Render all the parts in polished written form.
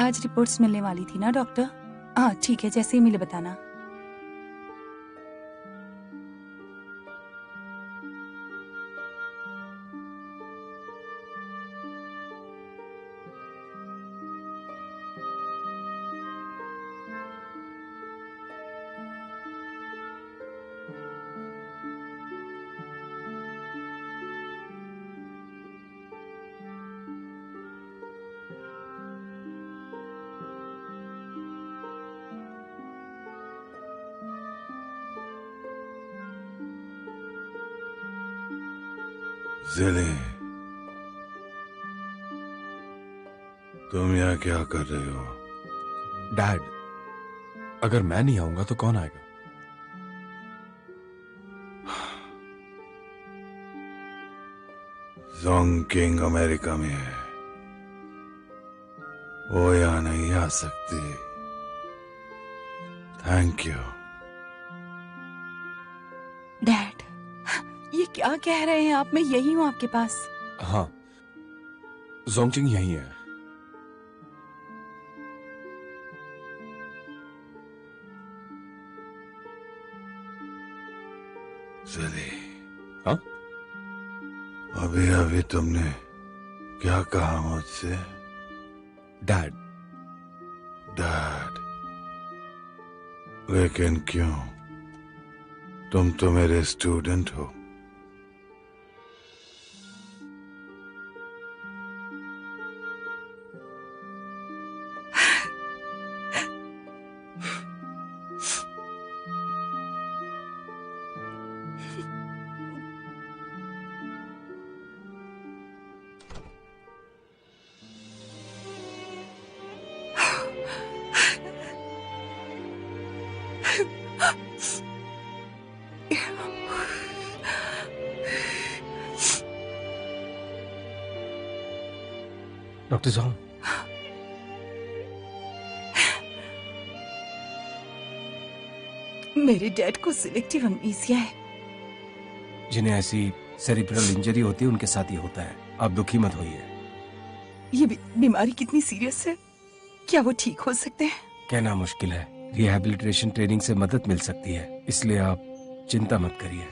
आज रिपोर्ट्स मिलने वाली थी ना डॉक्टर? हाँ ठीक है, जैसे ही मिले बताना। जिले, तुम यहाँ क्या कर रहे हो? डैड, अगर मैं नहीं आऊंगा तो कौन आएगा? जोंग किंग अमेरिका में है, वो यहाँ नहीं आ सकती। Thank you. डैड, ये क्या कह रहे हैं आप? मैं यही हूँ आपके पास। हाँ, जोंगचिंग यही है। जिले, हाँ? अभी अभी तुमने क्या कहा मुझसे? डैड। डैड? लेकिन क्यों? तुम तो मेरे स्टूडेंट हो। डॉक्टर जोंग, मेरे डैड को सिलेक्टिव अमनीसिया है। जिन्हें ऐसी सेरिब्रल इंजरी होती है उनके साथ ही होता है। आप दुखी मत होइए। ये बीमारी कितनी सीरियस है? क्या वो ठीक हो सकते हैं? कहना मुश्किल है। रिहैबिलिटेशन ट्रेनिंग से मदद मिल सकती है, इसलिए आप चिंता मत करिए।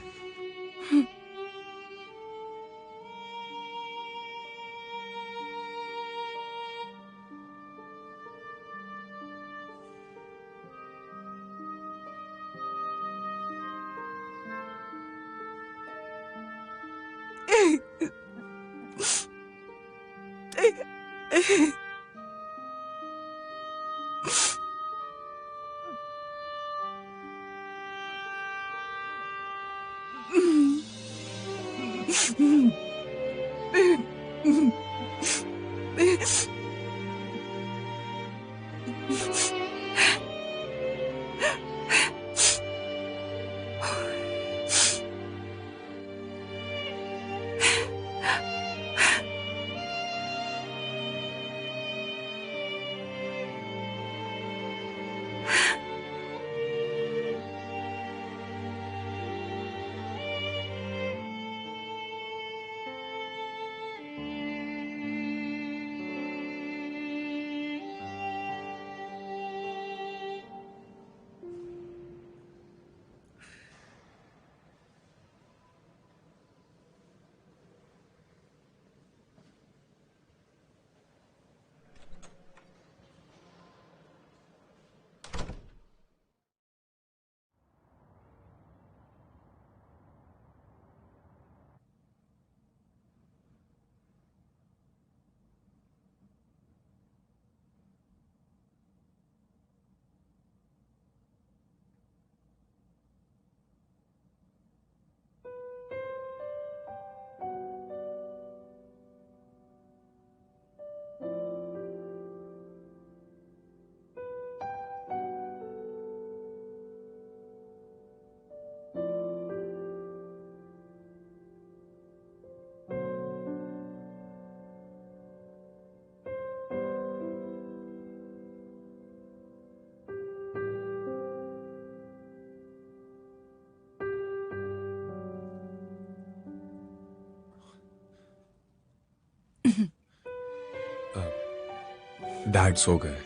डैड सो गए।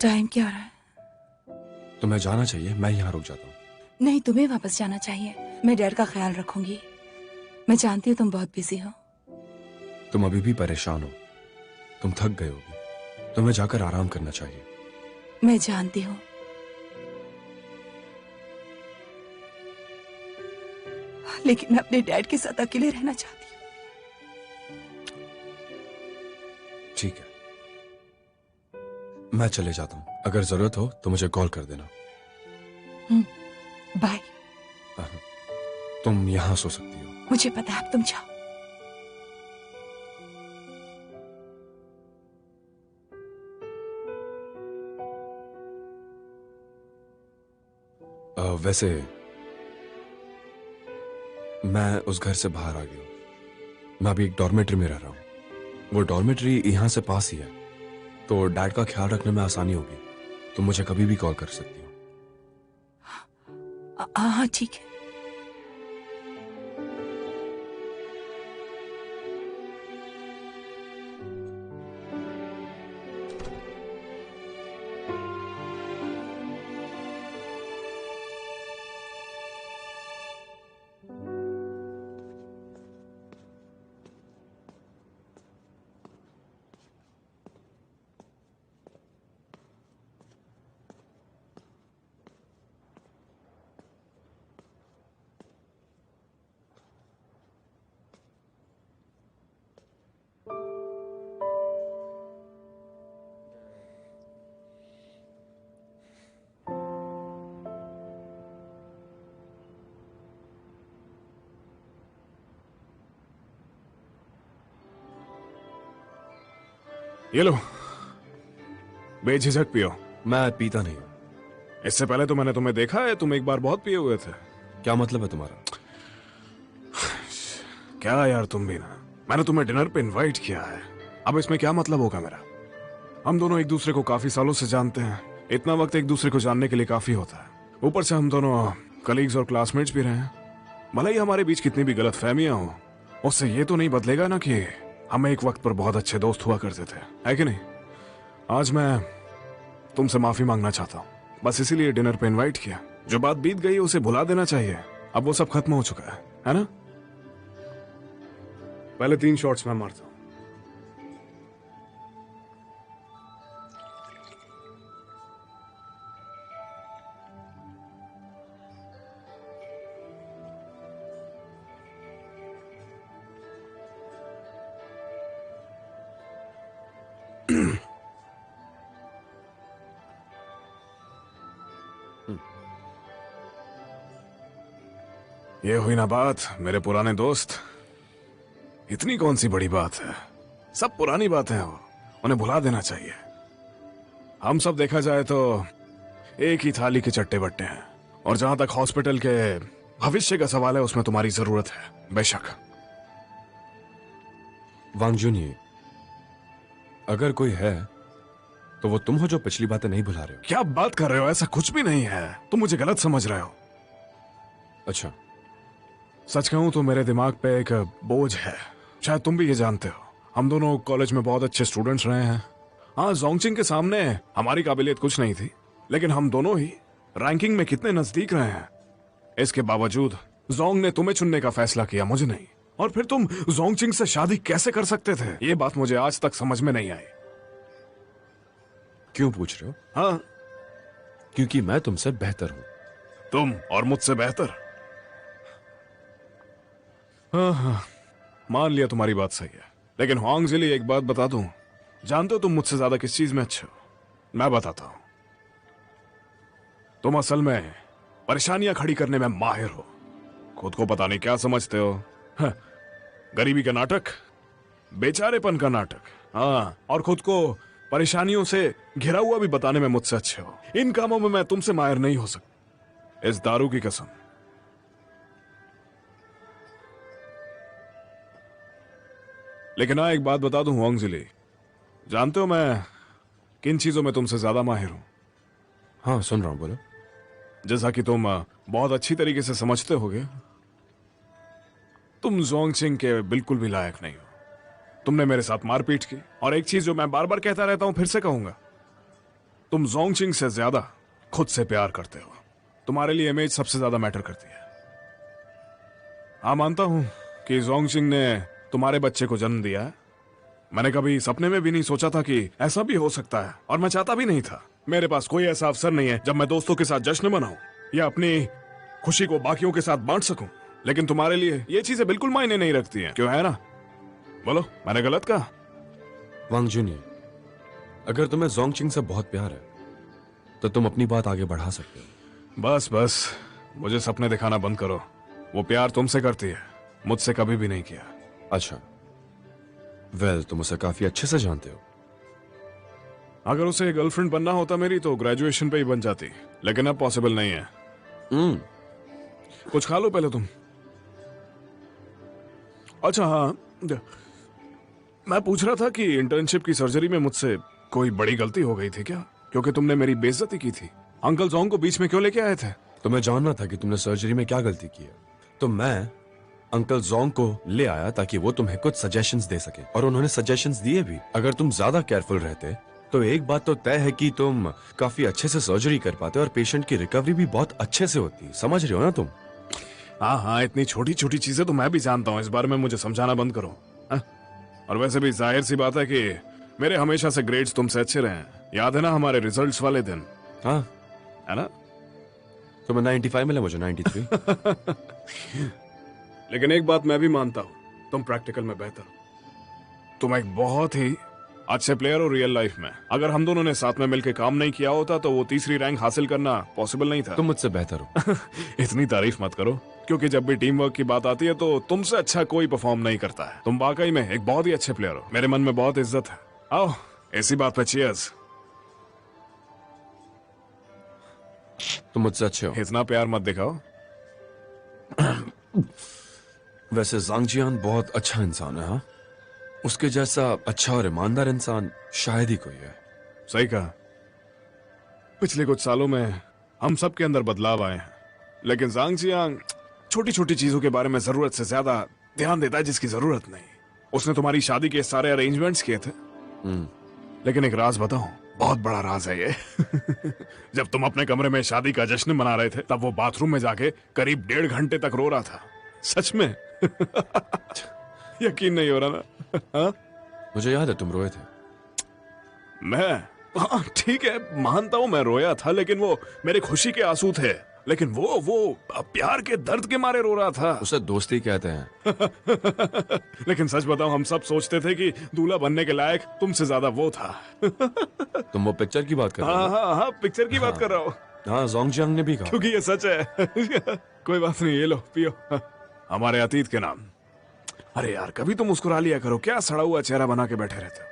टाइम क्या हो रहा है? तुम्हें जाना चाहिए, मैं यहाँ रुक जाता हूँ। नहीं, तुम्हें वापस जाना चाहिए। मैं डैड का ख्याल रखूंगी। मैं जानती हूँ तुम बहुत बिजी हो। तुम अभी भी परेशान हो, तुम थक गए होगी, तुम्हें जाकर आराम करना चाहिए। मैं जानती हूँ, लेकिन मैं अपने डैड के साथ अकेले रहना चाहती हूँ। ठीक है, मैं चले जाता हूँ। अगर जरूरत हो तो मुझे कॉल कर देना। बाय। तुम यहाँ सो सकती हो। मुझे पता है, अब तुम जाओ। वैसे मैं उस घर से बाहर आ गया हूँ। मैं अभी एक डॉर्मेट्री में रह रहा हूँ। वो डॉर्मेट्री यहाँ से पास ही है, तो डैड का ख्याल रखने में आसानी होगी। तुम मुझे कभी भी कॉल कर सकती हो। हाँ ठीक है। ये लो, बेझिझक पियो। मैं पीता नहीं हूँ। इससे पहले तो मैंने तुम्हें देखा है, तुम एक बार बहुत पिए हुए थे। क्या मतलब है तुम्हारा? क्या यार, तुम भी ना। मैंने तुम्हें डिनर पे इनवाइट किया है, अब इसमें क्या मतलब होगा मेरा? हम दोनों एक दूसरे को काफी सालों से जानते हैं। इतना वक्त एक दूसरे को जानने के लिए काफी होता है। ऊपर से हम दोनों कलीग्स और क्लासमेट्स भी रहे हैं। भले ही हमारे बीच कितनी भी गलतफहमियां हो, उससे ये तो नहीं बदलेगा ना कि हम एक वक्त पर बहुत अच्छे दोस्त हुआ करते थे, है कि नहीं? आज मैं तुमसे माफी मांगना चाहता हूँ, बस इसीलिए डिनर पे इनवाइट किया। जो बात बीत गई उसे भुला देना चाहिए, अब वो सब खत्म हो चुका है ना? पहले 3 शॉट्स मैं मारता हूँ। ये हुई ना बात, मेरे पुराने दोस्त। इतनी कौन सी बड़ी बात है, सब पुरानी बातें हैं, वो उन्हें भुला देना चाहिए। हम सब देखा जाए तो एक ही थाली के चट्टे बट्टे हैं, और जहां तक हॉस्पिटल के भविष्य का सवाल है, उसमें तुम्हारी जरूरत है बेशक। वांग जुनिए, अगर कोई है तो वो तुम हो जो पिछली बातें नहीं भुला रहे हो। क्या बात कर रहे हो? ऐसा कुछ भी नहीं है, तुम मुझे गलत समझ रहे हो। अच्छा, सच कहूं तो मेरे दिमाग पे एक बोझ है, शायद तुम भी ये जानते हो। हम दोनों कॉलेज में बहुत अच्छे स्टूडेंट्स रहे हैं। हाँ, जोंगचिंग के सामने हमारी काबिलियत कुछ नहीं थी, लेकिन हम दोनों ही रैंकिंग में कितने नजदीक रहे हैं। इसके बावजूद जोंग ने तुम्हें चुनने का फैसला किया, मुझे नहीं। और फिर तुम जोंगचिंग से शादी कैसे कर सकते थे? ये बात मुझे आज तक समझ में नहीं आई। क्यों पूछ रहे हो? हाँ, क्योंकि मैं तुमसे बेहतर हूं। तुम और मुझसे बेहतर? हाँ हाँ, मान लिया तुम्हारी बात सही है, लेकिन हुआंग जिली, एक बात बता दूं, जानते हो तुम मुझसे ज्यादा किस चीज में अच्छे हो? मैं बताता हूं। तुम असल में परेशानियां खड़ी करने में माहिर हो। खुद को पता नहीं क्या समझते हो। हाँ, गरीबी का नाटक, बेचारेपन का नाटक, हाँ, और खुद को परेशानियों से घिरा हुआ भी बताने में मुझसे अच्छे हो। इन कामों में मैं तुमसे माहिर नहीं हो सकता, इस दारू की कसम। लेकिन हाँ, एक बात बता दूं हुआंग जिली, जानते हो मैं किन चीजों में तुमसे ज्यादा माहिर हूं? हाँ, सुन रहा हूं, बोलो। जैसा कि तुम बहुत अच्छी तरीके से समझते होगे, तुम जोंगचिंग के बिल्कुल भी लायक नहीं हो। तुमने मेरे साथ मारपीट की, और एक चीज जो मैं बार बार कहता रहता हूं फिर से कहूंगा, तुम जोंगचिंग से ज्यादा खुद से प्यार करते हो। तुम्हारे लिए इमेज सबसे ज्यादा मैटर करती है। हाँ, मानता हूं कि जोंगचिंग ने तुम्हारे बच्चे को जन्म दिया है। मैंने कभी सपने में भी नहीं सोचा था कि ऐसा भी हो सकता है, और मैं चाहता भी नहीं था। मेरे पास कोई ऐसा अवसर नहीं है जब मैं दोस्तों के साथ जश्न मनाऊं या अपनी खुशी को बाकियों के साथ बांट सकूं। लेकिन तुम्हारे लिए ये चीजें बिल्कुल मायने नहीं रखती हैं, क्यों है ना? बोलो, मैंने गलत कहा? वांग जूनियर, अगर तुम्हें जोंगचिंग से बहुत प्यार है तो तुम अपनी बात आगे बढ़ा सकते हो। बस बस, मुझे सपने दिखाना बंद करो। वो प्यार तुमसे करती है, मुझसे कभी भी नहीं किया। अच्छा, वेल, तुम उसे काफी अच्छे से जानते हो। अगर उसे गर्लफ्रेंड बनना होता मेरी तो ग्रेजुएशन पे ही बन जाती, लेकिन अब पॉसिबल नहीं है। कुछ खा लो पहले तुम। अच्छा हाँ, मैं पूछ रहा था कि इंटर्नशिप की सर्जरी में मुझसे कोई बड़ी गलती हो गई थी क्या? क्योंकि तुमने मेरी बेइज्जती की थी। अंकल जोंग को बीच में क्यों लेके आए थे? तुम्हें जानना था कि तुमने सर्जरी में क्या गलती की है, तो मैं अंकल जोंग को ले आया ताकि वो तुम्हें कुछ सजेशंस दे सके, और उन्होंने सजेशंस दिए भी। अगर तुम ज्यादा केयरफुल रहते तो एक बात तो तय है कि तुम काफी अच्छे से सर्जरी कर पाते और पेशेंट की रिकवरी भी बहुत अच्छे से होती। समझ रहे हो ना तुम? हाँ हाँ, इतनी छोटी छोटी चीजें तो मैं भी जानता हूँ। इस बारे में मुझे समझाना बंद करो। और वैसे भी जाहिर सी बात है कि मेरे हमेशा से ग्रेड्स तुमसे अच्छे रहे हैं। याद है ना हमारे रिजल्ट्स वाले दिन? हाँ, है ना? तुम्हें 95 मिला, मुझे 93। लेकिन एक बात मैं भी मानता हूँ, तुम प्रैक्टिकल में बेहतर हो। तुम एक बहुत ही अच्छे प्लेयर हो रियल लाइफ में। अगर हम दोनों ने साथ में मिलकर काम नहीं किया होता तो वो तीसरी रैंक हासिल करना पॉसिबल नहीं था। तुम मुझसे बेहतर हो। इतनी तारीफ मत करो, क्योंकि जब भी टीम वर्क की बात आती है तो तुमसे अच्छा कोई परफॉर्म नहीं करता है। तुम वाकई में एक बहुत ही अच्छे प्लेयर हो। मेरे मन में बहुत इज्जत है। आओ, इसी बात पे चीयर्स। तुम मुझसे अच्छे हो। इतना प्यार मत दिखाओ। वैसे जांगजियान बहुत अच्छा इंसान है। हाँ, उसके जैसा अच्छा और ईमानदार इंसान शायद ही कोई है। सही कहा। पिछले कुछ सालों में हम सब के अंदर बदलाव आए हैं, लेकिन जांगजियांग छोटी छोटी चीजों के बारे में जरूरत से ज्यादा ध्यान देता है जिसकी जरूरत नहीं। उसने तुम्हारी शादी के सारे अरेंजमेंट्स किए थे। लेकिन एक राज बताऊं, बहुत बड़ा राज है ये। जब तुम अपने कमरे में शादी का जश्न मना रहे थे तब वो बाथरूम में जाके करीब 1.5 घंटे तक रो रहा था। सच में। यकीन नहीं हो रहा ना? हाँ? मुझे याद है तुम रोए थे। मैं? हाँ ठीक है, मानता हूं मैं रोया था, लेकिन वो मेरे खुशी के आंसू थे। लेकिन वो प्यार के दर्द के मारे रो रहा था। उसे दोस्ती कहते हैं। लेकिन सच बताओ, हम सब सोचते थे कि दूल्हा बनने के लायक तुमसे ज्यादा वो था। तुम वो पिक्चर की बात कर रहे हो? हाँ, पिक्चर की बात कर रहा हूँ। हाँ, जोंगजियांग ने भी कहा। क्योंकि ये सच है। कोई बात नहीं, ये लो पियो। हमारे अतीत के नाम। अरे यार, कभी तो मुस्कुरा लिया करो, क्या सड़ा हुआ चेहरा बना के बैठे रहते हो?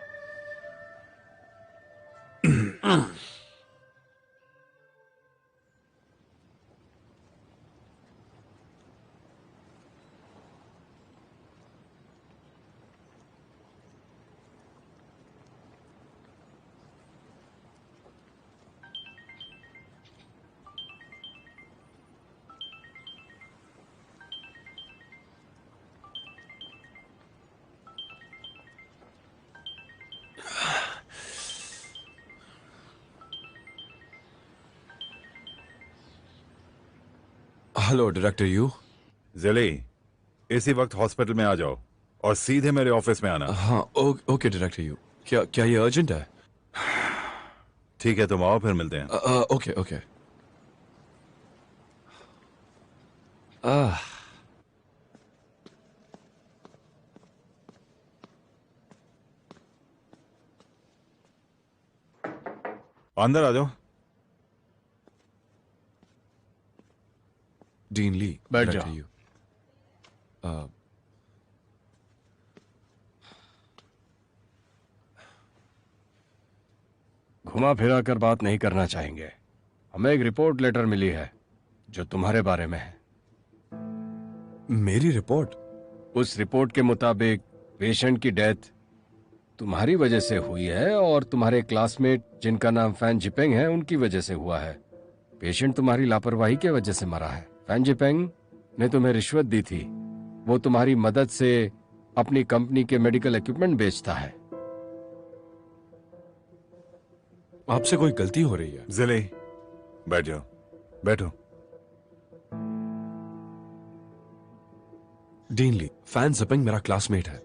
Hello director you. जिली, इसी वक्त हॉस्पिटल में आ जाओ और सीधे मेरे ऑफिस में आना। हाँ, ओके डायरेक्टर यू। क्या ये अर्जेंट है? ठीक है, तुम आओ, फिर मिलते हैं। ओके। अंदर आ जाओ। डीन ली, बैठ डायरेक्टर जाओ। यू। घुमा फिरा कर बात नहीं करना चाहेंगे। हमें एक रिपोर्ट लेटर मिली है जो तुम्हारे बारे में है। मेरी रिपोर्ट? उस रिपोर्ट के मुताबिक पेशेंट की डेथ तुम्हारी वजह से हुई है और तुम्हारे क्लासमेट जिनका नाम फैन जिपेंग है उनकी वजह से हुआ है। पेशेंट तुम्हारी लापरवाही की वजह से मरा है। फैन जिपेंग ने तुम्हें रिश्वत दी थी। वो तुम्हारी मदद से अपनी कंपनी के मेडिकल इक्विपमेंट बेचता है। आपसे कोई गलती हो रही है। जिले, बैठ जाओ, बैठो। डीन ली, फैन जिपिंग मेरा क्लासमेट है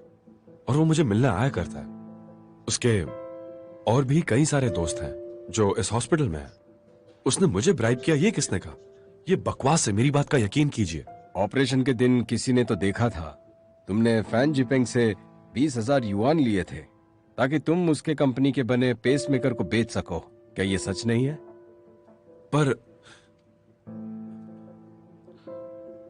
और वो मुझे मिलने आया करता है। उसके और भी कई सारे दोस्त हैं जो इस हॉस्पिटल में हैं। उसने मुझे ब्राइब किया, ये किसने कहा? ये बकवास है, मेरी बात का यकीन कीजिए। ऑपरेशन के दिन किसी ने तो देखा था तुमने फैन जिपेंग से 20,000 युआन लिए थे ताकि तुम उसके कंपनी के बने पेसमेकर को बेच सको। क्या ये सच नहीं है? पर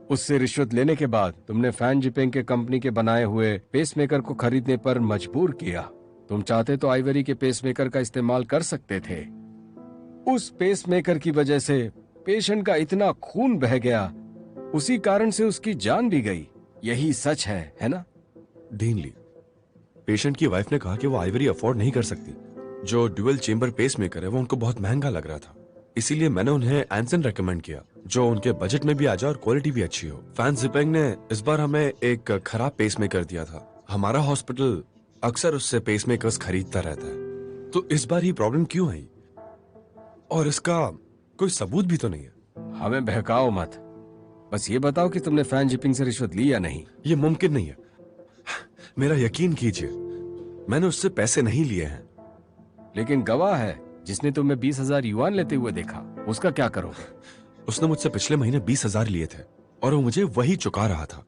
उससे रिश्वत लेने के बाद तुमने फैन जिपेंग के कंपनी के बनाए हुए पेसमेकर को खरीदने पर मजबूर किया। तुम चाहते तो आइवरी के पेसमेकर का इस्तेमाल कर सकते थे। उस पेसमेकर की वजह से पेशेंट का इतना खून बह गया, उसी कारण से उसकी जान भी गई। यही सच है ना? डीन ली, पेशेंट की वाइफ ने कहा कि वो आइवरी अफोर्ड नहीं कर सकती। जो ड्यूअल चेंबर पेसमेकर है वो उनको बहुत महंगा लग रहा था, इसीलिए मैंने उन्हें एंसन रेकमेंड किया जो उनके बजट में भी आ जाए और क्वालिटी भी अच्छी हो। फैन जिपेंग ने इस बार हमें एक खराब पेसमेकर दिया था। हमारा हॉस्पिटल अक्सर उससे पेसमेकर्स खरीदता रहता है, तो इस बार ये प्रॉब्लम क्यों आई? और इसका कोई सबूत भी तो नहीं है। हमें बहकाओ मत, बस ये बताओ कि तुमने फैन जिपिंग से रिश्वत ली या नहीं। ये मुमकिन नहीं है, मेरा यकीन कीजिए, मैंने उससे पैसे नहीं लिए हैं। लेकिन गवाह है जिसने तुम्हें 20,000 युआन लेते हुए देखा, उसका क्या करोगे? उसने मुझसे पिछले महीने 20,000 लिए थे और वो मुझे वही चुका रहा था,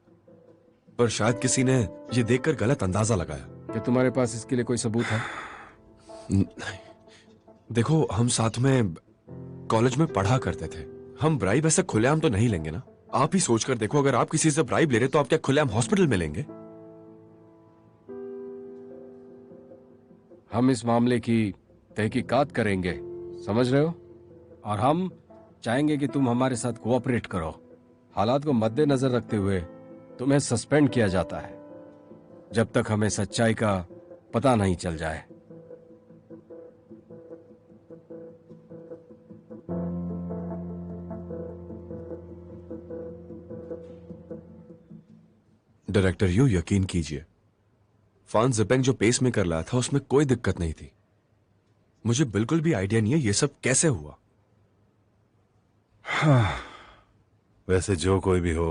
पर शायद किसी ने ये देखकर गलत अंदाजा लगाया। क्या तुम्हारे पास इसके लिए कोई सबूत है? नहीं। देखो, हम साथ में कॉलेज में पढ़ा करते थे। हम ब्राइब ऐसे खुलेआम तो नहीं लेंगे ना। आप ही सोचकर देखो, अगर आप किसी से ब्राइब ले रहे तो आप क्या खुलेआम हॉस्पिटल में लेंगे? हम इस मामले की तहकीकात करेंगे, समझ रहे हो? और हम चाहेंगे कि तुम हमारे साथ कोऑपरेट करो। हालात को मद्देनजर रखते हुए तुम्हें सस्पेंड किया जाता है जब तक हमें सच्चाई का पता नहीं चल जाए। डायरेक्टर यू, यकीन कीजिए, फैन जिपेंग जो पेस में कर लाया था उसमें कोई दिक्कत नहीं थी। मुझे बिल्कुल भी आइडिया नहीं है ये सब कैसे हुआ। वैसे जो कोई भी हो,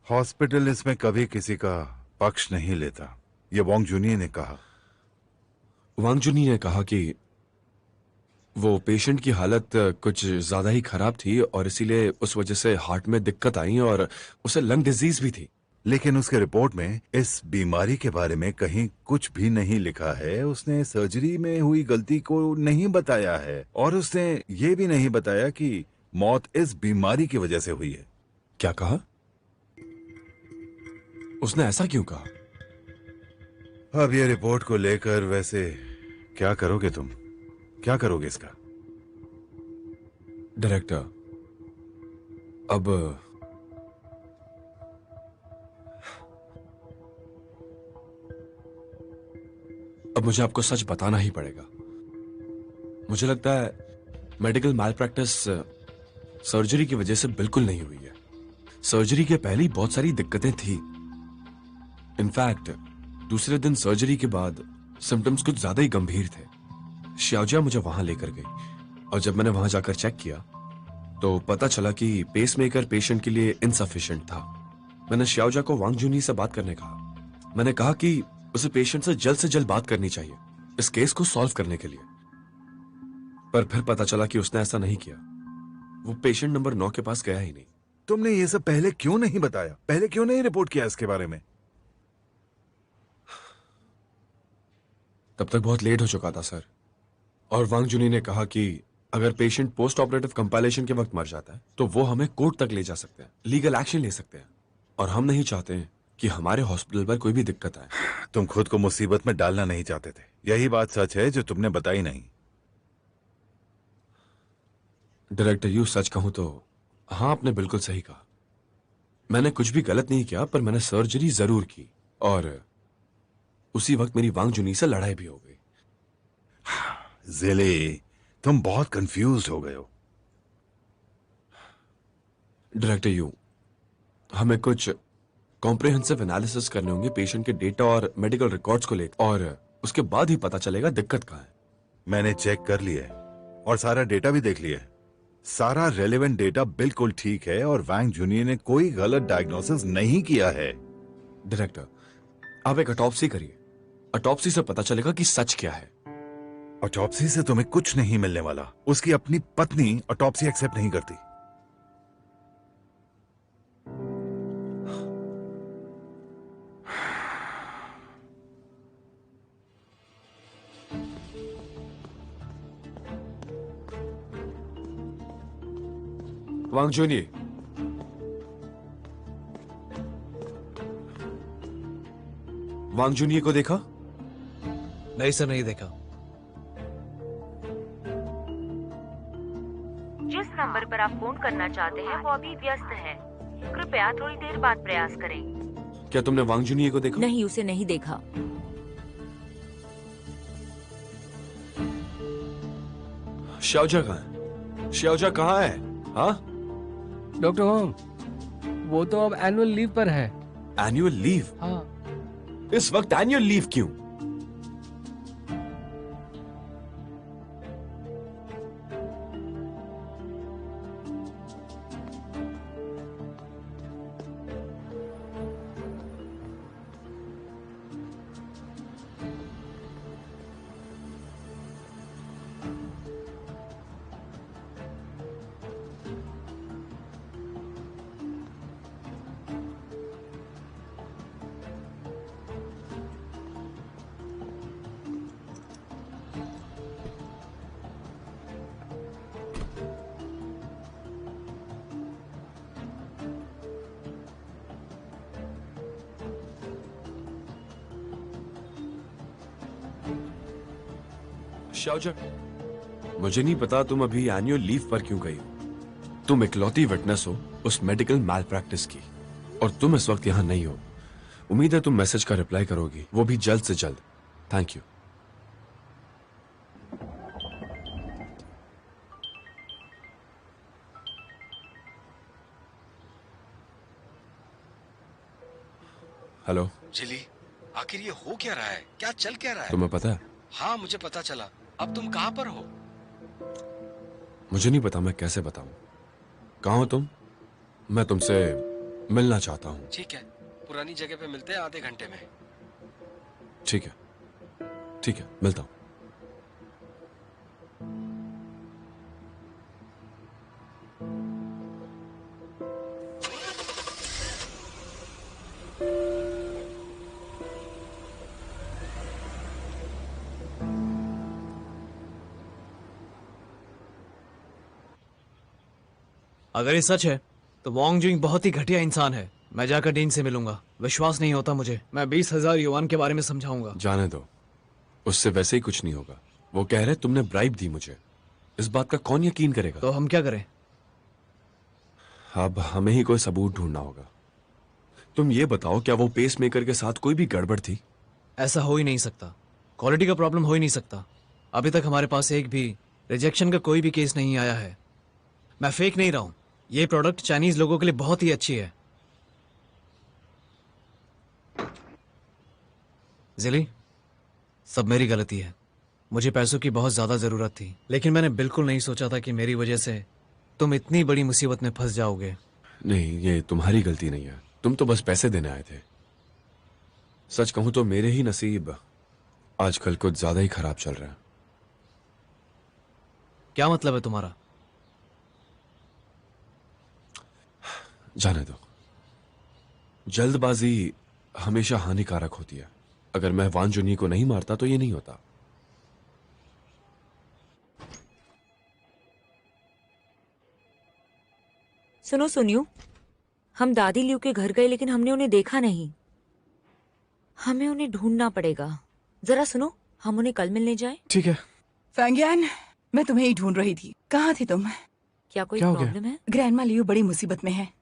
हॉस्पिटल इसमें कभी किसी का पक्ष नहीं लेता, ये वोंग जुनी ने कहा। वांग जुनी ने कहा कि वो पेशेंट की हालत कुछ ज्यादा ही खराब थी और इसीलिए उस वजह से हार्ट में दिक्कत आई और उसे लंग डिजीज भी थी। लेकिन उसके रिपोर्ट में इस बीमारी के बारे में कहीं कुछ भी नहीं लिखा है। उसने सर्जरी में हुई गलती को नहीं बताया है और उसने ये भी नहीं बताया कि मौत इस बीमारी की वजह से हुई है। क्या कहा? उसने ऐसा क्यों कहा? अब ये रिपोर्ट को लेकर वैसे क्या करोगे तुम? क्या करोगे इसका? डायरेक्टर, अब मुझे आपको सच बताना ही पड़ेगा। मुझे लगता है मेडिकल मैलप्रैक्टिस सर्जरी की वजह से बिल्कुल नहीं हुई है। सर्जरी के पहले ही बहुत सारी दिक्कतें थी। इनफैक्ट दूसरे दिन सर्जरी के बाद सिम्टम्स कुछ ज्यादा ही गंभीर थे। श्याओजिया मुझे वहां लेकर गई और जब मैंने वहां जाकर चेक किया तो पता चला कि पेसमेकर पेशेंट के लिए इनसफिशिएंट था। मैंने श्याओजिया को वांग जुनी से बात करने कहा। मैंने कहा कि उसे पेशेंट से जल्द बात करनी चाहिए इस केस को सॉल्व करने के लिए, पर फिर पता चला कि उसने ऐसा नहीं किया। वो पेशेंट नंबर 9 के पास गया ही नहीं। तुमने ये सब पहले क्यों नहीं बताया? पहले क्यों नहीं रिपोर्ट किया इसके बारे में? तब तक बहुत लेट हो चुका था सर। और वांग जुनी ने कहा कि अगर पेशेंट पोस्ट ऑपरेटिव कंपाइलेशन के वक्त मर जाता है तो वो हमें कोर्ट तक ले जा सकते हैं, लीगल एक्शन ले सकते हैं, और हम नहीं चाहते कि हमारे हॉस्पिटल पर कोई भी दिक्कत आए। तुम खुद को मुसीबत में डालना नहीं चाहते थे, यही बात सच है जो तुमने बताई नहीं। डायरेक्टर यू, सच कहूं तो हाँ, आपने बिल्कुल सही कहा। मैंने कुछ भी गलत नहीं किया, पर मैंने सर्जरी जरूर की और उसी वक्त मेरी वांग जुनी से लड़ाई भी हो गई। जिले, तुम बहुत कंफ्यूज्ड हो गए हो। डायरेक्टर यू, हमें कुछ कॉम्प्रिहेंसिव एनालिसिस करने होंगे पेशेंट के डेटा और मेडिकल रिकॉर्ड्स को लेकर, और उसके बाद ही पता चलेगा दिक्कत कहाँ है। मैंने चेक कर लिया है और सारा डेटा भी देख लिया है। सारा रेलेवेंट डेटा बिल्कुल ठीक है और वैंग जूनियर ने कोई गलत डायग्नोसिस नहीं किया है। डायरेक्टर, आप एक ऑटोप्सी करिए। ऑटोप्सी से पता चलेगा कि सच क्या है। ऑटोप्सी से तुम्हें कुछ नहीं मिलने वाला। उसकी अपनी पत्नी ऑटोप्सी एक्सेप्ट नहीं करती। वांग जूनियर, वांग जूनियर को देखा? नहीं सर, नहीं देखा। जिस नंबर पर आप फोन करना चाहते हैं वो अभी व्यस्त है। कृपया थोड़ी देर बाद प्रयास करें। क्या तुमने वांग जूनियर को देखा? नहीं, उसे नहीं देखा। शाओजा कहाँ है? शाओजा कहाँ है? हाँ? डॉक्टर होंग, वो तो अब एनुअल लीव पर है। Annual leave? हाँ। इस वक्त एनुअल लीव क्यों? शाओजा, मुझे नहीं पता तुम अभी एनुअल लीव पर क्यों गई हो। तुम इकलौती विटनेस हो उस मेडिकल मैल प्रैक्टिस की, और तुम इस वक्त यहां नहीं हो। उम्मीद है तुम मैसेज का रिप्लाई करोगी, वो भी जल्द से जल्द। Thank you. हेलो जिली, आखिर ये हो क्या रहा है? क्या चल क्या रहा है? तुम्हें पता है? हाँ, मुझे पता चला। अब तुम कहाँ पर हो? मुझे नहीं पता मैं कैसे बताऊं। कहाँ हो तुम? मैं तुमसे मिलना चाहता हूं। ठीक है, पुरानी जगह पे मिलते हैं आधे घंटे में। ठीक है, ठीक है, मिलता हूं। अगर ये सच है तो वांग जुइंग बहुत ही घटिया इंसान है। मैं जाकर डीन से मिलूंगा। विश्वास नहीं होता मुझे। मैं 20,000 युआन के बारे में समझाऊंगा। जाने दो, उससे वैसे ही कुछ नहीं होगा। वो कह रहे तुमने ब्राइब दी मुझे। इस बात का कौन यकीन करेगा? तो हम क्या करें? अब हमें ही कोई सबूत ढूंढना होगा। तुम ये बताओ, क्या वो पेस मेकर के साथ कोई भी गड़बड़ थी? ऐसा हो ही नहीं सकता। क्वालिटी का प्रॉब्लम हो ही नहीं सकता। अभी तक हमारे पास एक भी रिजेक्शन का कोई भी केस नहीं आया है। मैं फेक नहीं रहा हूं। ये प्रोडक्ट चाइनीज लोगों के लिए बहुत ही अच्छी है। जिली, सब मेरी गलती है। मुझे पैसों की बहुत ज्यादा जरूरत थी, लेकिन मैंने बिल्कुल नहीं सोचा था कि मेरी वजह से तुम इतनी बड़ी मुसीबत में फंस जाओगे। नहीं, ये तुम्हारी गलती नहीं है। तुम तो बस पैसे देने आए थे। सच कहूं तो मेरे ही नसीब आजकल कुछ ज्यादा ही खराब चल रहा है। क्या मतलब है तुम्हारा? जाने दो। जल्दबाजी हमेशा हानिकारक होती है। अगर मैं वान जुनी को नहीं मारता तो ये नहीं होता। सुनो सुनियो, हम दादी लियू के घर गए लेकिन हमने उन्हें देखा नहीं। हमें उन्हें ढूंढना पड़ेगा। जरा सुनो, हम उन्हें कल मिलने जाएं? ठीक है। फैंगियान, मैं तुम्हें ही ढूंढ रही थी। कहाँ थे तुम? क्या कोई क्या हो गया? प्रॉब्लम है? ग्रैंडमा लियू बड़ी मुसीबत में है।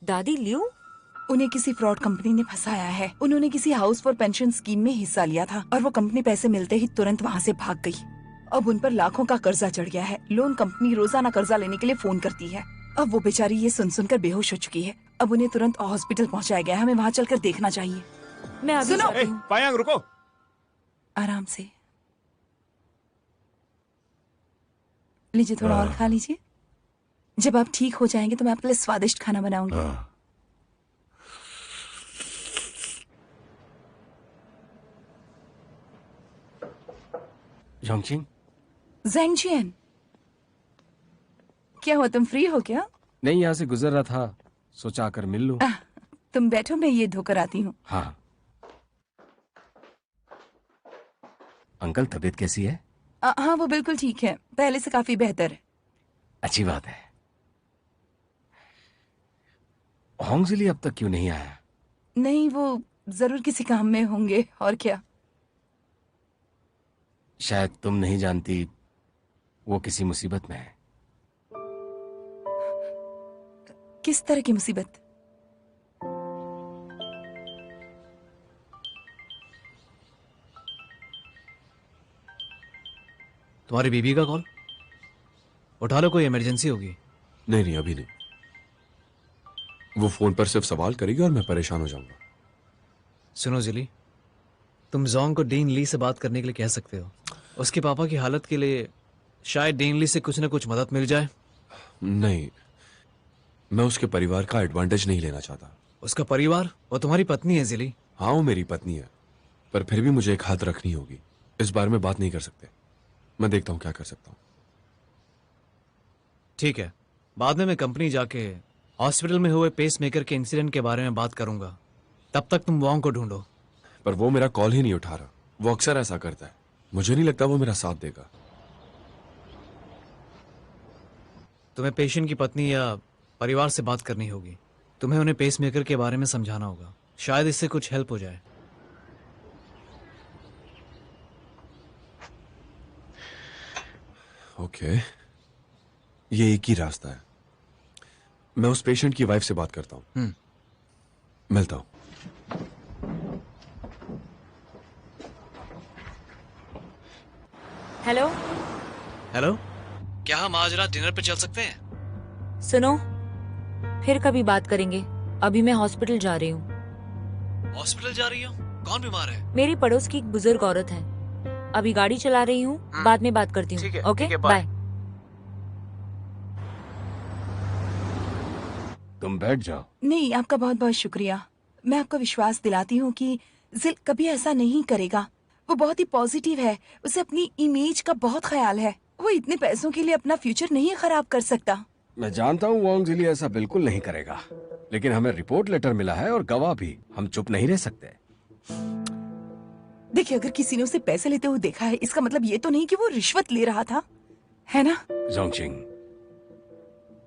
दादी लियू? उन्हें किसी फ्रॉड कंपनी ने फंसाया है। उन्होंने किसी हाउस फॉर पेंशन स्कीम में हिस्सा लिया था और वो कंपनी पैसे मिलते ही तुरंत वहाँ से भाग गई। अब उन पर लाखों का कर्जा चढ़ गया है। लोन कंपनी रोजाना कर्जा लेने के लिए फोन करती है। अब वो बेचारी ये सुन सुनकर बेहोश हो चुकी है। अब उन्हें तुरंत हॉस्पिटल पहुंचाया गया है। हमें वहां चलकर देखना चाहिए। मैं अभी सुनो! जाती हूँ। पायांग रुको। आराम से लीजिए, थोड़ा और खा लीजिए। जब आप ठीक हो जाएंगे तो मैं आपके लिए स्वादिष्ट खाना बनाऊंगी। जोंगचिंग, ज़ेंगजियन, क्या हुआ, तुम फ्री हो क्या? नहीं, यहाँ से गुजर रहा था, सोचा आकर मिल लूं। तुम बैठो, मैं ये धोकर आती हूँ। हाँ। अंकल, तबीयत कैसी है? हाँ, वो बिल्कुल ठीक है, पहले से काफी बेहतर है। अच्छी बात है। होंगजिली अब तक क्यों नहीं आया? नहीं, वो जरूर किसी काम में होंगे, और क्या। शायद तुम नहीं जानती, वो किसी मुसीबत में है। किस तरह की मुसीबत? तुम्हारी बीबी का कॉल उठा लो, कोई इमरजेंसी होगी। नहीं नहीं, अभी नहीं। वो फोन पर सिर्फ सवाल करेगी और मैं परेशान हो जाऊंगा। सुनो जिली, तुम जोंग को डीन ली से बात करने के लिए कह सकते हो। उसके पापा की हालत के लिए शायद डीन ली से कुछ ना कुछ मदद मिल जाए। नहीं, मैं उसके परिवार का एडवांटेज नहीं लेना चाहता। उसका परिवार? वो तुम्हारी पत्नी है जिली। हाँ, वो मेरी पत्नी है, पर फिर भी मुझे एक हाथ रखनी होगी। इस बारे में बात नहीं कर सकते। मैं देखता हूँ क्या कर सकता हूँ। ठीक है, बाद में मैं कंपनी जाके हॉस्पिटल में हुए पेसमेकर के इंसिडेंट के बारे में बात करूंगा। तब तक तुम वॉन्ग को ढूंढो। पर वो मेरा कॉल ही नहीं उठा रहा। वो अक्सर ऐसा करता है। मुझे नहीं लगता वो मेरा साथ देगा। तुम्हें पेशेंट की पत्नी या परिवार से बात करनी होगी। तुम्हें उन्हें पेसमेकर के बारे में समझाना होगा। शायद इससे कुछ हेल्प हो जाए। ओके, ये एक ही रास्ता है। मैं उस पेशेंट की वाइफ से बात करता हूँ। मिलता हूँ। हेलो। हेलो, क्या हम आज रात डिनर पे चल सकते हैं? सुनो, फिर कभी बात करेंगे। अभी मैं हॉस्पिटल जा रही हूँ। हॉस्पिटल जा रही हो? कौन बीमार है? मेरी पड़ोस की एक बुजुर्ग औरत है। अभी गाड़ी चला रही हूँ, बाद में बात करती ठीक हूँ। है, ओके, ठीक है, बाय। बाय। तुम बैठ जाओ। नहीं, आपका बहुत बहुत शुक्रिया। मैं आपको विश्वास दिलाती हूँ कि जिल कभी ऐसा नहीं करेगा। वो बहुत ही पॉजिटिव है, उसे अपनी इमेज का बहुत ख्याल है। वो इतने पैसों के लिए अपना फ्यूचर नहीं खराब कर सकता। मैं जानता हूँ होंगजिली ऐसा बिल्कुल नहीं करेगा, लेकिन हमें रिपोर्ट लेटर मिला है और गवाह भी। हम चुप नहीं रह सकते। देखिए, अगर किसी ने उसे पैसे लेते हुए देखा है, इसका मतलब ये तो नहीं कि वो रिश्वत ले रहा था, है ना? जोंगचिंग,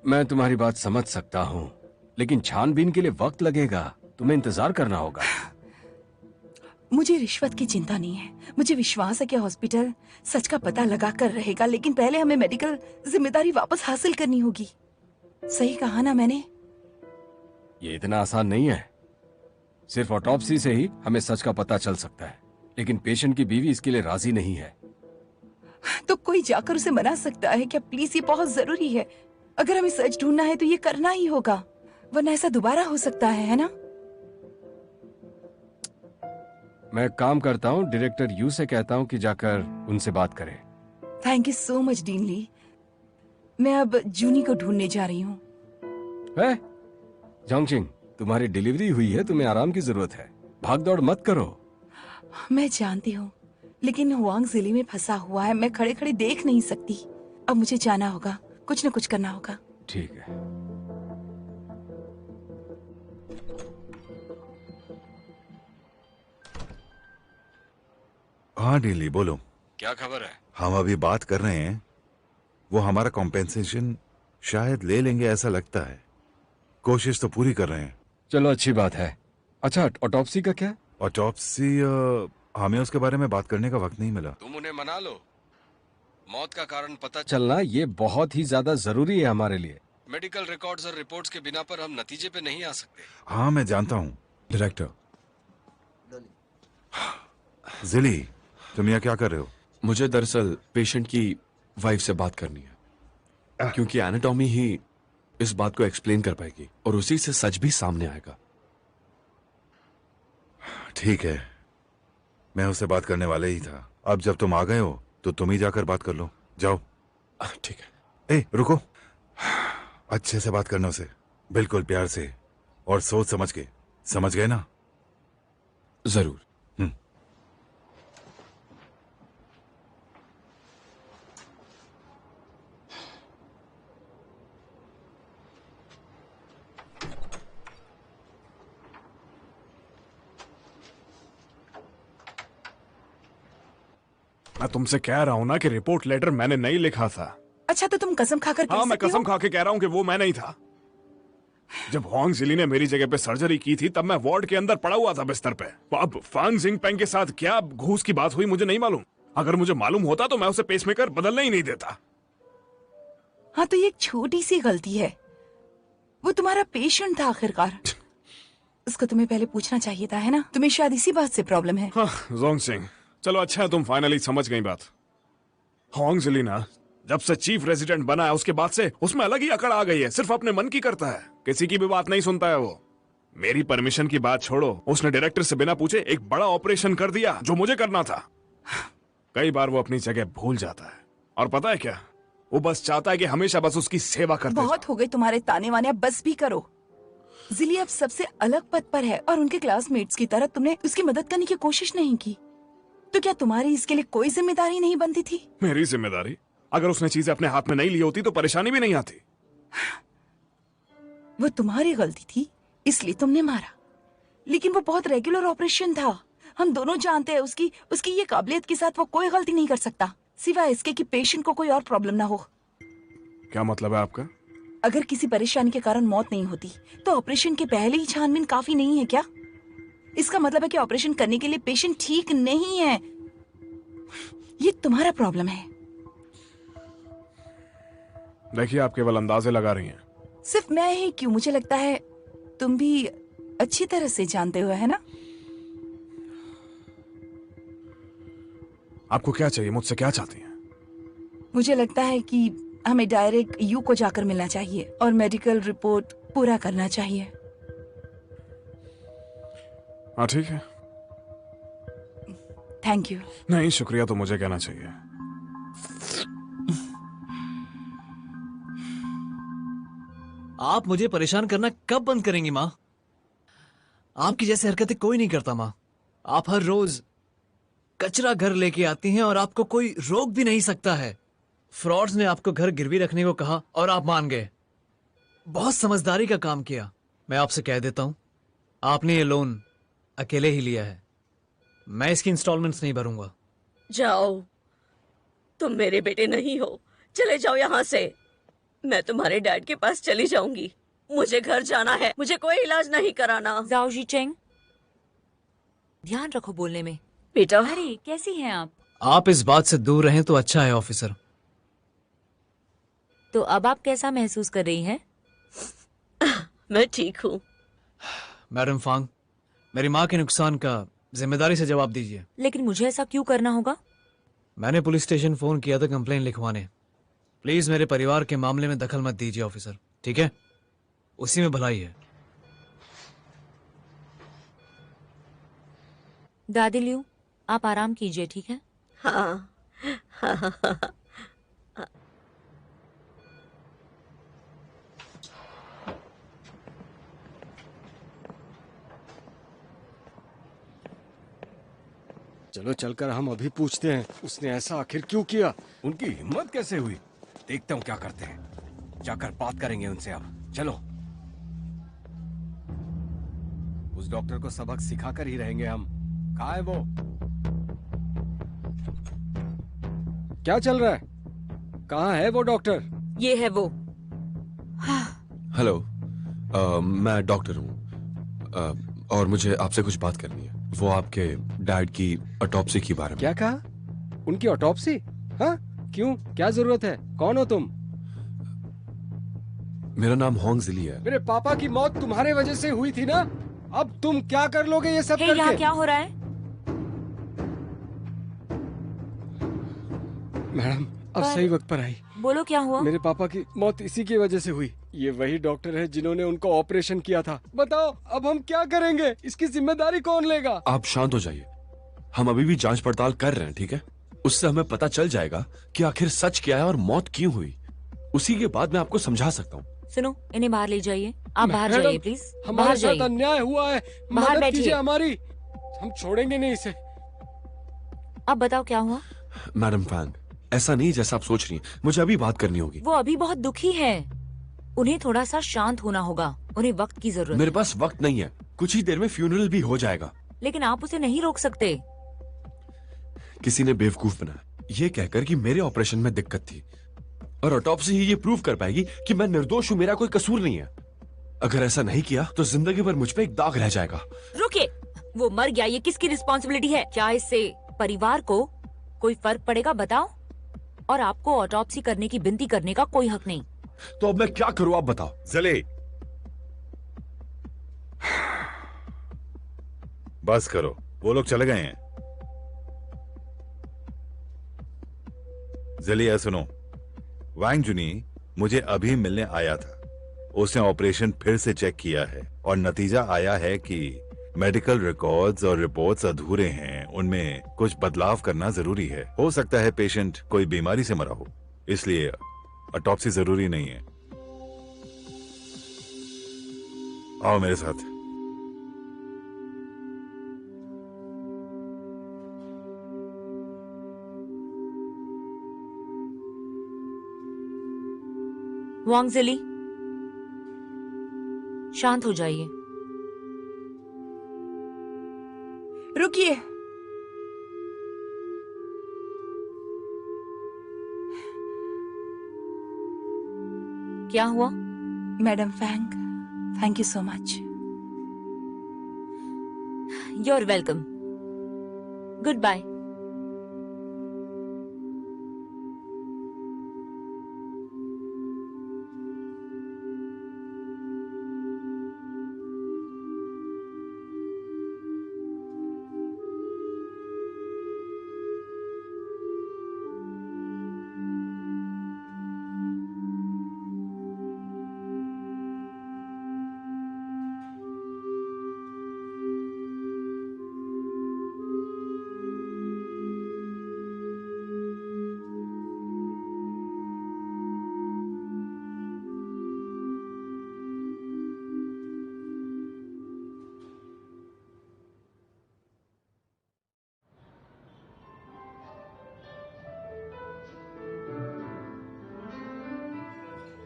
मैं तुम्हारी बात समझ सकता हूँ, लेकिन छानबीन के लिए वक्त लगेगा। तुम्हें इंतजार करना होगा। मुझे रिश्वत की चिंता नहीं है। मुझे विश्वास है कि हॉस्पिटल सच का पता लगा कर रहेगा, लेकिन पहले हमें मेडिकल जिम्मेदारी वापस हासिल करनी होगी। सही कहा ना मैंने? ये इतना आसान नहीं है। सिर्फ ऑटोप्सी से ही हमें सच का पता चल सकता है, लेकिन पेशेंट की बीवी इसके लिए राजी नहीं है। तो कोई जाकर उसे मना सकता है क्या? प्लीज, ये बहुत जरूरी है। अगर हमें सच ढूंढना है तो ये करना ही होगा, वरना ऐसा दोबारा हो सकता है ना? मैं काम करता हूँ, डायरेक्टर यू से कहता हूँ कि जाकर उनसे बात करें। Thank you so much Dean Lee. मैं अब जूनी को ढूंढने जा रही हूँ। जोंगचिंग, तुम्हारी डिलीवरी हुई है, तुम्हें आराम की जरूरत है। भाग दौड़ मत करो। मैं जानती हूँ, लेकिन हुआंग जिले में फंसा हुआ है। मैं खड़े खड़े देख नहीं सकती। अब मुझे जाना होगा, कुछ न कुछ करना होगा। ठीक है। हाँ डीली, बोलो। क्या खबर है? हम अभी बात कर रहे हैं। वो हमारा कॉम्पेंसेशन शायद ले लेंगे, ऐसा लगता है। कोशिश तो पूरी कर रहे हैं। चलो, अच्छी बात है। अच्छा, ऑटोप्सी का क्या? ऑटोप्सी, हमें उसके बारे में बात करने का वक्त नहीं मिला। तुम उन्हें मना लो। मौत का कारण पता चलना ये बहुत ही ज्यादा जरूरी है हमारे लिए। मेडिकल रिकॉर्ड्स और रिपोर्ट्स के बिना पर हम नतीजे पे नहीं आ सकते। हाँ, मैं जानता हूँ। डायरेक्टर, जिली, तुम यहाँ क्या कर रहे हो? मुझे दरअसल पेशेंट की वाइफ से बात करनी है, क्योंकि एनाटॉमी ही इस बात को एक्सप्लेन कर पाएगी और उसी से सच भी सामने आएगा। ठीक है, मैं उससे बात करने वाला ही था। अब जब तुम आ गए हो तो तुम ही जाकर बात कर लो। जाओ। ठीक है। रुको। अच्छे से बात करना उसे, बिल्कुल प्यार से और सोच समझ के। समझ गए ना? जरूर। मैं तुमसे कह रहा हूं ना कि रिपोर्ट लेटर मैंने नहीं लिखा था। अच्छा, तो तुम कसम खाकर कह हाँ, मैं सकती कसम हो? खा के कह रहा हूं कि वो मैं नहीं था। जब होंग जिली ने मेरी जगह पे सर्जरी की थी तब मैं वार्ड के अंदर पड़ा हुआ था बिस्तर पे। अब फान जिंगपेंग के साथ क्या घूस की बात हुई मुझे नहीं मालूम। अगर मुझे मालूम होता तो मैं उसे पेसमेकर बदलने ही नहीं देता। हाँ, तो ये एक छोटी सी गलती है। वो तुम्हारा पेशेंट था आखिरकार। उसको तुम्हें पहले पूछना चाहिए था, है ना? तुम्हें शायद इसी बात से प्रॉब्लम है। हाँ, जोंग सिंह, चलो अच्छा है तुम फाइनली समझ गई बात। होंग जिली ना जब से चीफ रेजिडेंट बना है उसके बाद से उसमें अलग ही अकड़ आ गई है। सिर्फ अपने मन की करता है, किसी की भी बात नहीं सुनता है वो। मेरी परमिशन की बात छोड़ो, उसने डायरेक्टर से बिना पूछे एक बड़ा ऑपरेशन कर दिया जो मुझे करना था। कई बार वो अपनी जगह भूल जाता है और पता है क्या, वो बस चाहता है कि हमेशा बस उसकी सेवा करते बहुत हो गए तुम्हारे ताने वाने, अब बस भी करो। जिली अब सबसे अलग पद पर है और उनके क्लासमेट्स की तरह तुमने उसकी मदद करने की कोशिश नहीं की। तो क्या तुम्हारी इसके लिए कोई जिम्मेदारी नहीं बनती थी? मेरी जिम्मेदारी? अगर उसने चीजें अपने हाथ में नहीं ली होती तो परेशानी भी नहीं आती। वो तुम्हारी गलती थी, इसलिए तुमने मारा। लेकिन वो बहुत रेगुलर ऑपरेशन था। हम दोनों जानते हैं उसकी ये काबिलियत के साथ वो कोई गलती नहीं कर सकता, सिवाय इसके कि पेशेंट को कोई और प्रॉब्लम ना हो। क्या मतलब है आपका? अगर किसी परेशानी के कारण मौत नहीं होती तो ऑपरेशन के पहले ही छानबीन काफी नहीं है क्या? इसका मतलब है कि ऑपरेशन करने के लिए पेशेंट ठीक नहीं है। ये तुम्हारा प्रॉब्लम है। देखिए, आप केवल अंदाजे लगा रही हैं। सिर्फ मैं ही क्यों, मुझे लगता है तुम भी अच्छी तरह से जानते हो, है ना? आपको क्या चाहिए? मुझसे क्या चाहती हैं? मुझे लगता है कि हमें डायरेक्ट यू को जाकर मिलना चाहिए और मेडिकल रिपोर्ट पूरा करना चाहिए। हाँ, ठीक है। Thank you. नहीं, शुक्रिया तो मुझे कहना चाहिए। आप मुझे परेशान करना कब बंद करेंगी माँ? आपकी जैसी हरकतें कोई नहीं करता माँ। आप हर रोज कचरा घर लेके आती हैं और आपको कोई रोक भी नहीं सकता है। फ्रॉड्स ने आपको घर गिरवी रखने को कहा और आप मान गए। बहुत समझदारी का काम किया। मैं आपसे कह देता हूं, आपने ये लोन अकेले ही लिया है। मैं इसकी इंस्टॉलमेंट्स नहीं भरूंगा। जाओ, तुम मेरे बेटे नहीं हो, चले जाओ यहाँ से। मैं तुम्हारे डैड के पास चली जाऊंगी। मुझे घर जाना है, मुझे कोई इलाज नहीं कराना। जाओ जी चेंग, ध्यान रखो बोलने में। बेटा, अरे कैसी हैं आप? आप इस बात से दूर रहें तो अच्छा है ऑफिसर। तो अब आप कैसा महसूस कर रही हैं? मैं ठीक हूँ। मैडम फांग, मेरी माँ के नुकसान का जिम्मेदारी से जवाब दीजिए। लेकिन मुझे ऐसा क्यों करना होगा? मैंने पुलिस स्टेशन फोन किया था कंप्लेन लिखवाने। प्लीज मेरे परिवार के मामले में दखल मत दीजिए ऑफिसर, ठीक है? उसी में भलाई है। दादी लियू, आप आराम कीजिए, ठीक है? हाँ, चलो चलकर हम अभी पूछते हैं उसने ऐसा आखिर क्यों किया। उनकी हिम्मत कैसे हुई, देखते हूँ क्या करते हैं। जाकर बात करेंगे उनसे अब। चलो, उस डॉक्टर को सबक सिखाकर ही रहेंगे हम। कहाँ है वो? क्या चल रहा है? कहाँ है वो डॉक्टर? ये है वो। हेलो, मैं डॉक्टर हूँ और मुझे आपसे कुछ बात करनी है। वो आपके डैड की ऑटोप्सी के बारे में। क्या कहा? उनकी ऑटोप्सी? हाँ, क्यों, क्या जरूरत है? कौन हो तुम? मेरा नाम होंग जिली है। मेरे पापा की मौत तुम्हारे वजह से हुई थी ना? अब तुम क्या कर लोगे ये सब हे, करके? यहाँ क्या हो रहा है? मैडम, अब सही वक्त पर आई। बोलो क्या हुआ? मेरे पापा की मौत इसी की वजह से हुई। ये वही डॉक्टर है जिन्होंने उनको ऑपरेशन किया था। बताओ अब हम क्या करेंगे? इसकी जिम्मेदारी कौन लेगा? आप शांत हो जाइए, हम अभी भी जांच पड़ताल कर रहे हैं, ठीक है? उससे हमें पता चल जाएगा कि आखिर सच क्या है और मौत क्यों हुई। उसी के बाद मैं आपको समझा सकता हूँ। सुनो, इन्हें बाहर ले जाइए। आप बाहर मैडम, जाइए प्लीज, हमारे बाहर साथ जाइए। अन्याय हुआ है, बाहर मदद बैठिए। कीजिए हमारी। हम छोड़ेंगे नहीं इसे। अब बताओ क्या हुआ? मैडम फैंग, ऐसा नहीं जैसा आप सोच रही हैं। मुझे अभी बात करनी होगी। वो अभी बहुत दुखी है, उन्हें थोड़ा सा शांत होना होगा। उन्हें वक्त की जरूरत मेरे है। पास वक्त नहीं है, कुछ ही देर में फ्यूनरल भी हो जाएगा। लेकिन आप उसे नहीं रोक सकते। किसी ने बेवकूफ बनाया ये कहकर कि मेरे ऑपरेशन में दिक्कत थी, और ऑटोप्सी ही ये प्रूव कर पाएगी कि मैं निर्दोष हूं, मेरा कोई कसूर नहीं है। अगर ऐसा नहीं किया तो जिंदगी भर मुझ पे एक दाग रह जाएगा। रुकिए, वो मर गया, ये किसकी रिस्पॉन्सिबिलिटी है? क्या इससे परिवार को कोई फर्क पड़ेगा? बताओ। और आपको ऑटोप्सी करने की विनती करने का कोई हक नहीं। तो अब मैं क्या करूं, आप बताओ। जले, बस करो, वो लोग चले गए हैं। जलिया सुनो, वांग जुनी मुझे अभी मिलने आया था। उसने ऑपरेशन फिर से चेक किया है और नतीजा आया है कि मेडिकल रिकॉर्ड्स और रिपोर्ट्स अधूरे हैं, उनमें कुछ बदलाव करना जरूरी है। हो सकता है पेशेंट कोई बीमारी से मरा हो, इसलिए ऑटोप्सी जरूरी नहीं है। आओ मेरे साथ। वांग जिली, शांत हो जाइए। रुकिए, क्या हुआ? Madam Fang, thank you so much. You are welcome. Good bye.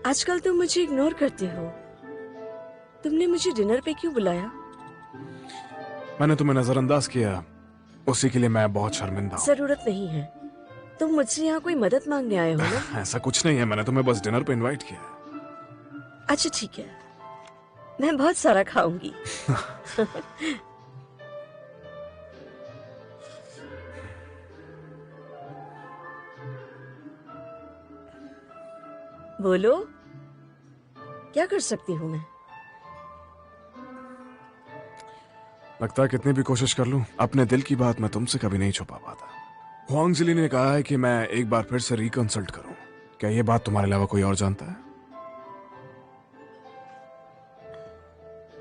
आजकल तुम मुझे इग्नोर करते हो। तुमने मुझे डिनर पे क्यों बुलाया? मैंने तुम्हें नजरअंदाज किया, उसी के लिए मैं बहुत शर्मिंदा हूँ। जरूरत नहीं है। तुम मुझसे यहाँ कोई मदद मांगने आए हो ना? ऐसा कुछ नहीं है, मैंने तुम्हें बस डिनर पे इनवाइट किया है। अच्छा ठीक है, मैं बहुत सारा खाऊंगी। बोलो, क्या कर सकती हूँ मैं? लगता है कितनी भी कोशिश कर लूं, अपने दिल की बात मैं तुमसे कभी नहीं छुपा पाता। हुआंग जिली ने कहा है कि मैं एक बार फिर से रिकंसल्ट करूं। क्या ये बात तुम्हारे अलावा कोई और जानता है?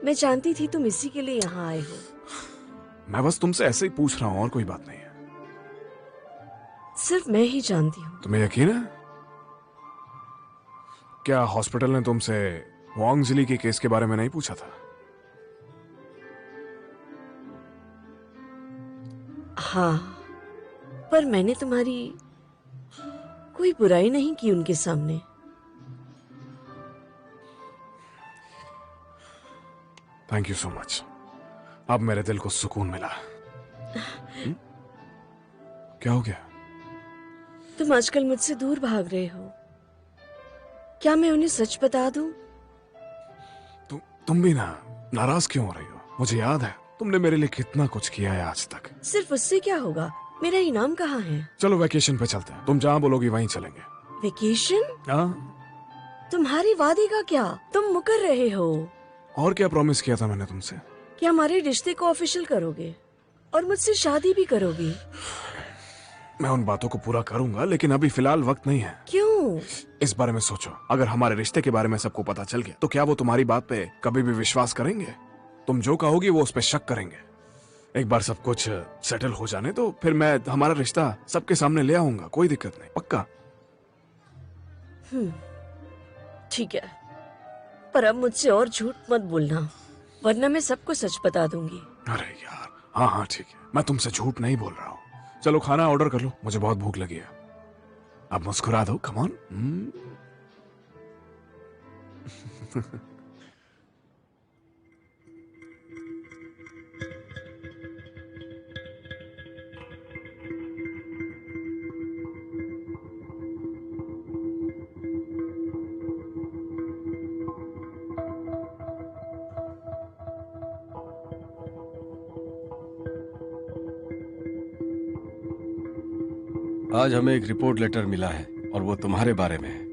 मैं जानती थी तुम इसी के लिए यहाँ आए हो। मैं बस तुमसे ऐसे ही पूछ रहा हूं, और कोई बात नहीं है। सिर्फ मैं ही जानती हूँ। तुम्हें यकीन है? क्या हॉस्पिटल ने तुमसे हुआंग जिली के केस के बारे में नहीं पूछा था? हाँ, पर मैंने तुम्हारी कोई बुराई नहीं की उनके सामने। Thank you so much. अब मेरे दिल को सुकून मिला। क्या हो गया? तुम आजकल मुझसे दूर भाग रहे हो। क्या मैं उन्हें सच बता दूं? तुम भी ना नाराज क्यों हो रही हो? मुझे याद है तुमने मेरे लिए कितना कुछ किया है आज तक। सिर्फ उससे क्या होगा? मेरा इनाम कहाँ है? चलो वेकेशन पे चलते हैं, तुम जहाँ बोलोगी वहीं चलेंगे। वेकेशन? हाँ, तुम्हारे वादे का क्या? तुम मुकर रहे हो। और क्या प्रॉमिस किया था मैंने तुमसे? कि हमारे रिश्ते को ऑफिशियल करोगे और मुझसे शादी भी करोगे। मैं उन बातों को पूरा करूंगा, लेकिन अभी फिलहाल वक्त नहीं है। क्यों? क्यों? इस बारे में सोचो, अगर हमारे रिश्ते के बारे में सबको पता चल गया तो क्या वो तुम्हारी बात पे कभी भी विश्वास करेंगे? तुम जो कहोगी वो उस पर शक करेंगे। एक बार सब कुछ सेटल हो जाने तो फिर मैं हमारा रिश्ता सबके सामने ले आऊंगा, कोई दिक्कत नहीं, पक्का। ठीक है, पर अब मुझसे और झूठ मत बोलना, वरना मैं सबको सच बता दूंगी। अरे यार, हाँ हाँ ठीक है, मैं तुमसे झूठ नहीं बोल रहा हूँ। चलो खाना ऑर्डर कर लो, मुझे बहुत भूख लगी है। अब मुस्कुरा दो, कम ऑन। आज हमें एक रिपोर्ट लेटर मिला है और वो तुम्हारे बारे में है।